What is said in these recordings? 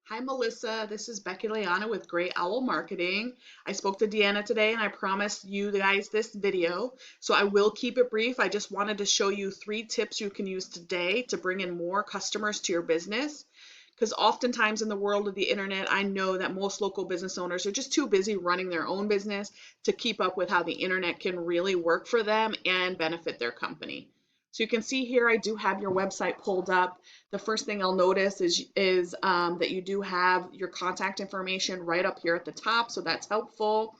Hi, Melissa. This is Becky with Great Owl Marketing. I spoke to Deanna today and I promised you guys this video. So I will keep it brief. I just wanted to show you 3 tips you can use today to bring in more customers to your business. Because oftentimes in the world of the internet, I know that most local business owners are just too busy running their own business to keep up with how the internet can really work for them and benefit their company. So you can see here, I do have your website pulled up. The first thing I'll notice is that you do have your contact information right up here at the top, so that's helpful.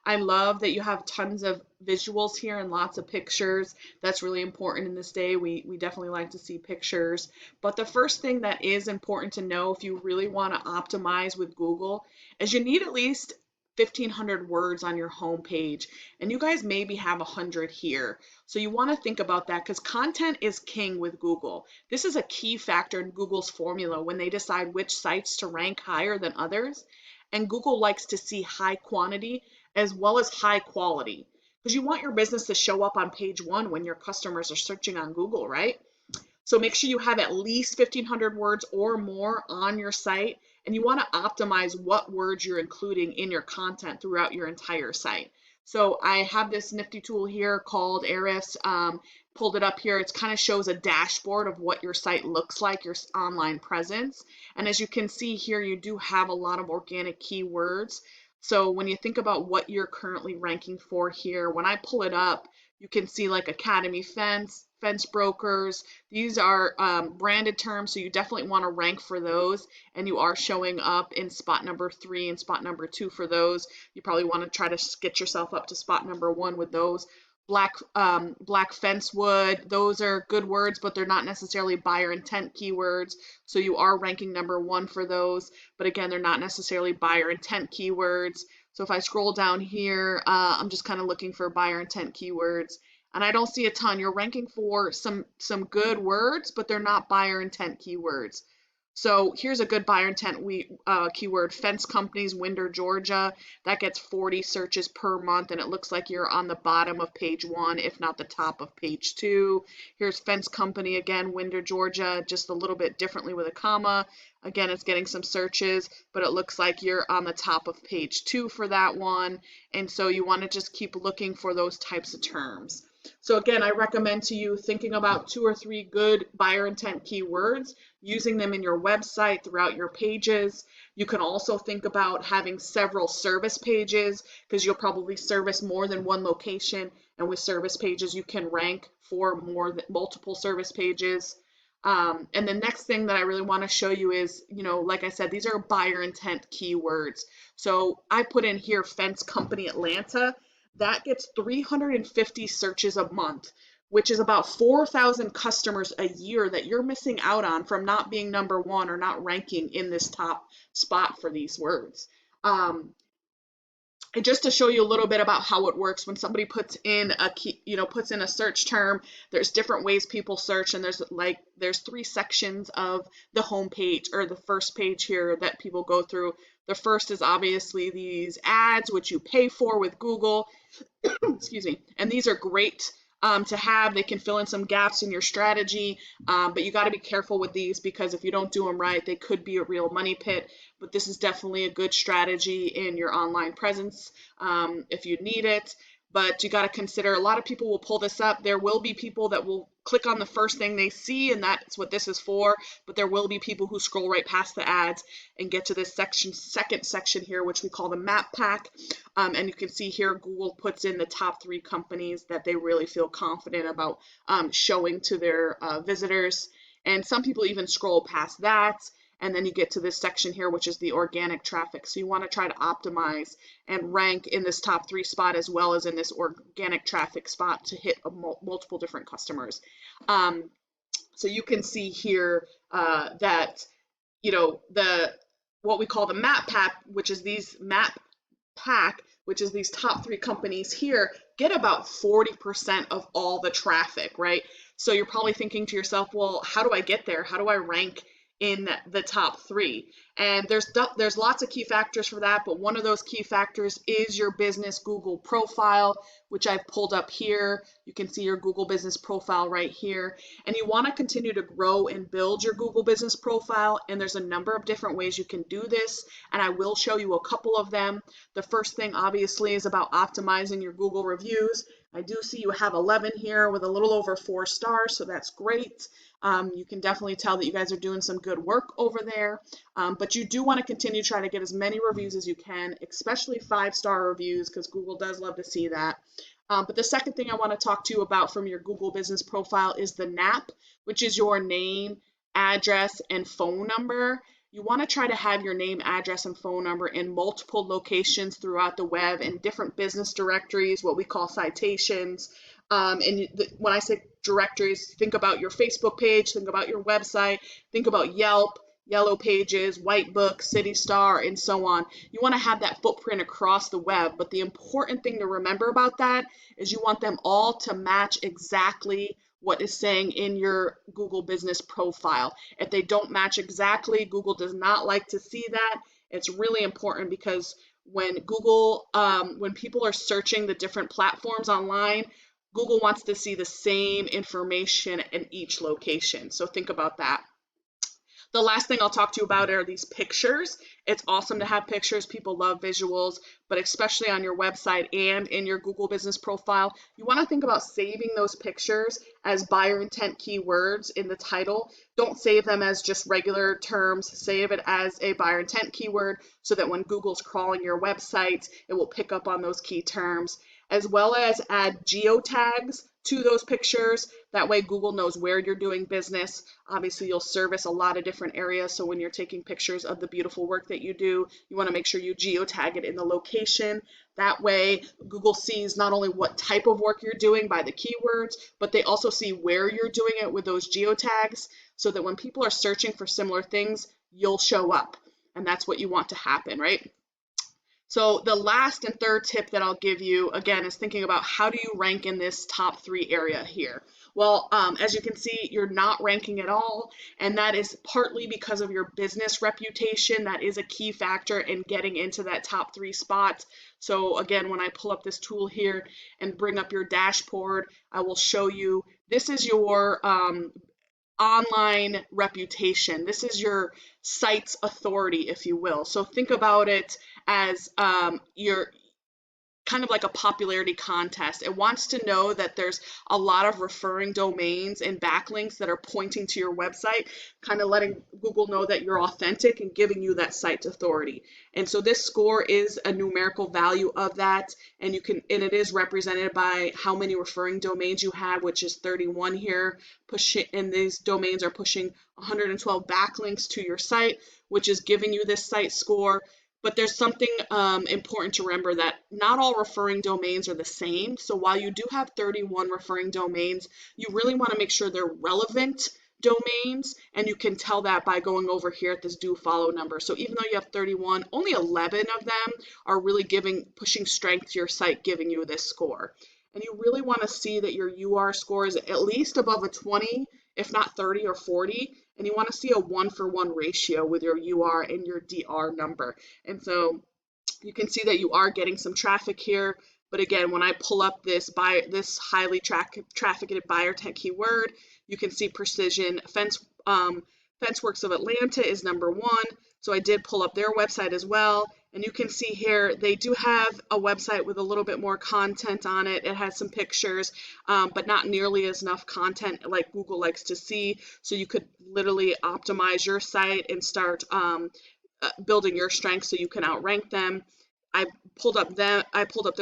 I love that you have tons of visuals here and lots of pictures. That's really important in this day. We definitely like to see pictures. But the first thing that is important to know if you really want to optimize with Google is you need at least 1,500 words on your home page, and you guys maybe have 100 here. So you want to think about that because content is king with Google. This is a key factor in Google's formula when they decide which sites to rank higher than others. And Google likes to see high quantity as well as high quality because you want your business to show up on page 1 when your customers are searching on Google, right? So make sure you have at least 1,500 words or more on your site, and you want to optimize what words you're including in your content throughout your entire site. So I have this nifty tool here called Ahrefs. Pulled it up here. It kind of shows a dashboard of what your site looks like, your online presence. And as you can see here, you do have a lot of organic keywords. So when you think about what you're currently ranking for here, when I pull it up, you can see like Academy fence brokers. These are branded terms, so you definitely want to rank for those. And you are showing up in spot number 3 and spot number 2 for those. You probably want to try to get yourself up to spot number 1 with those. Black fence wood, those are good words, but they're not necessarily buyer intent keywords. So you are ranking number 1 for those, but again, they're not necessarily buyer intent keywords. So if I scroll down here, I'm just kind of looking for buyer intent keywords, and I don't see a ton. You're ranking for some good words, but they're not buyer intent keywords. So here's a good buyer intent keyword: fence companies, Winder, Georgia. That gets 40 searches per month, and it looks like you're on the bottom of page 1, if not the top of page 2. Here's fence company again, Winder, Georgia, just a little bit differently with a comma. Again, it's getting some searches, but it looks like you're on the top of page 2 for that one. And so you want to just keep looking for those types of terms. So again, I recommend to you thinking about 2 or 3 good buyer intent keywords, using them in your website throughout your pages. You can also think about having several service pages because you'll probably service more than one location. And with service pages, you can rank for multiple service pages. And the next thing that I really want to show you is, like I said, these are buyer intent keywords. So I put in here fence company Atlanta. That gets 350 searches a month, which is about 4,000 customers a year that you're missing out on from not being number 1 or not ranking in this top spot for these words. And just to show you a little bit about how it works, when somebody puts in a key, puts in a search term, there's different ways people search, and there's 3 sections of the home page, or the first page here, that people go through. The first is obviously these ads, which you pay for with Google. Excuse me. And these are great to have. They can fill in some gaps in your strategy, but you got to be careful with these because if you don't do them right, they could be a real money pit. But this is definitely a good strategy in your online presence if you need it. But you got to consider, a lot of people will pull this up. There will be people that will click on the first thing they see, and that's what this is for. But there will be people who scroll right past the ads and get to this second section here, which we call the map pack. And you can see here Google puts in the top 3 companies that they really feel confident about showing to their visitors. And some people even scroll past that. And then you get to this section here, which is the organic traffic. So you want to try to optimize and rank in this top 3 spot as well as in this organic traffic spot to hit multiple different customers. So you can see here that, what we call the map pack, which is these top 3 companies here, get about 40% of all the traffic, right? So you're probably thinking to yourself, well, how do I get there? How do I rank in the top 3. And there's lots of key factors for that, but one of those key factors is your business Google profile, which I've pulled up here. You can see your Google business profile right here. And you want to continue to grow and build your Google business profile, and there's a number of different ways you can do this, and I will show you a couple of them. The first thing obviously is about optimizing your Google reviews. I do see you have 11 here with a little over 4 stars, so that's great. You can definitely tell that you guys are doing some good work over there, but you do want to continue to try to get as many reviews as you can, especially 5-star reviews, because Google does love to see that. But the second thing I want to talk to you about from your Google business profile is the NAP, which is your name, address, and phone number. You want to try to have your name, address, and phone number in multiple locations throughout the web in different business directories, what we call citations. When I say directories, think about your Facebook page, think about your website, think about Yelp, Yellow Pages, Whitebook, City Star, and so on. You want to have that footprint across the web, but the important thing to remember about that is you want them all to match exactly what is saying in your Google business profile. If they don't match exactly, Google does not like to see that. It's really important because when when people are searching the different platforms online, Google wants to see the same information in each location. So think about that. The last thing I'll talk to you about are these pictures. It's awesome to have pictures. People love visuals, but especially on your website and in your Google business profile, you want to think about saving those pictures as buyer intent keywords in the title. Don't save them as just regular terms. Save it as a buyer intent keyword so that when Google's crawling your website, it will pick up on those key terms, as well as add geotags to those pictures. That way Google knows where you're doing business. Obviously, you'll service a lot of different areas, so when you're taking pictures of the beautiful work that you do, you want to make sure you geotag it in the location. That way, Google sees not only what type of work you're doing by the keywords, but they also see where you're doing it with those geotags, so that when people are searching for similar things, you'll show up. And that's what you want to happen, right? So the last and third tip that I'll give you, again, is thinking about how do you rank in this top 3 area here. Well, as you can see, you're not ranking at all, and that is partly because of your business reputation. That is a key factor in getting into that top 3 spot. So again, when I pull up this tool here and bring up your dashboard, I will show you, this is your online reputation. This is your site's authority, if you will. So think about it as your kind of like a popularity contest. It wants to know that there's a lot of referring domains and backlinks that are pointing to your website, kind of letting Google know that you're authentic and giving you that site authority. And so this score is a numerical value of that, and it is represented by how many referring domains you have, which is 31 here, and these domains are pushing 112 backlinks to your site, which is giving you this site score. But there's something important to remember, that not all referring domains are the same. So while you do have 31 referring domains, you really want to make sure they're relevant domains, and you can tell that by going over here at this do follow number. So even though you have 31, only 11 of them are really pushing strength to your site, giving you this score. And you really want to see that your UR score is at least above a 20, if not 30 or 40, and you want to see a 1-for-1 ratio with your UR and your DR number. And so you can see that you are getting some traffic here. But again, when I pull up this highly trafficked buyer intent keyword, you can see Precision Fenceworks of Atlanta is number 1. So I did pull up their website as well. And you can see here, they do have a website with a little bit more content on it. It has some pictures, but not nearly as enough content like Google likes to see. So you could literally optimize your site and start building your strengths so you can outrank them. I pulled up their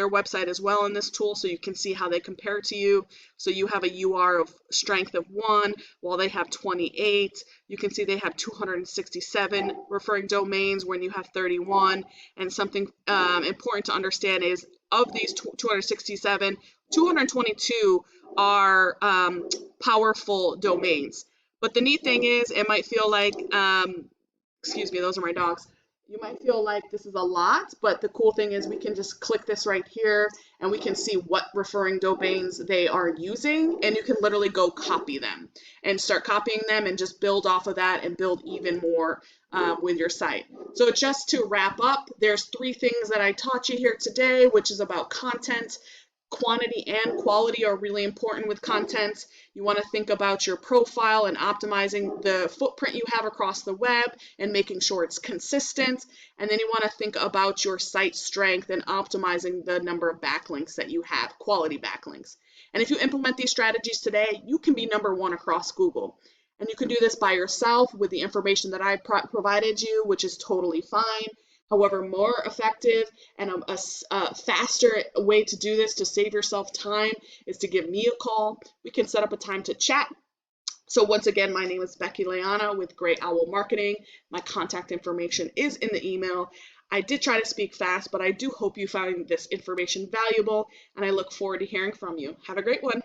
website as well in this tool, so you can see how they compare to you. So you have a UR of strength of 1, while they have 28. You can see they have 267 referring domains when you have 31. And something important to understand is, of these 267, 222 are powerful domains. But the neat thing is, it might feel like, excuse me, those are my dogs. You might feel like this is a lot, but the cool thing is we can just click this right here and we can see what referring domains they are using, and you can literally go copy them and start copying them and just build off of that and build even more with your site. So just to wrap up, there's 3 things that I taught you here today, which is about content. Quantity and quality are really important with content. You want to think about your profile and optimizing the footprint you have across the web and making sure it's consistent. And then you want to think about your site strength and optimizing the number of backlinks that you have, quality backlinks. And if you implement these strategies today, you can be #1 across Google. And you can do this by yourself with the information that I provided you, which is totally fine. However, more effective and a faster way to do this to save yourself time is to give me a call. We can set up a time to chat. So once again, my name is Becky Leana with Great Owl Marketing. My contact information is in the email. I did try to speak fast, but I do hope you found this information valuable, and I look forward to hearing from you. Have a great one.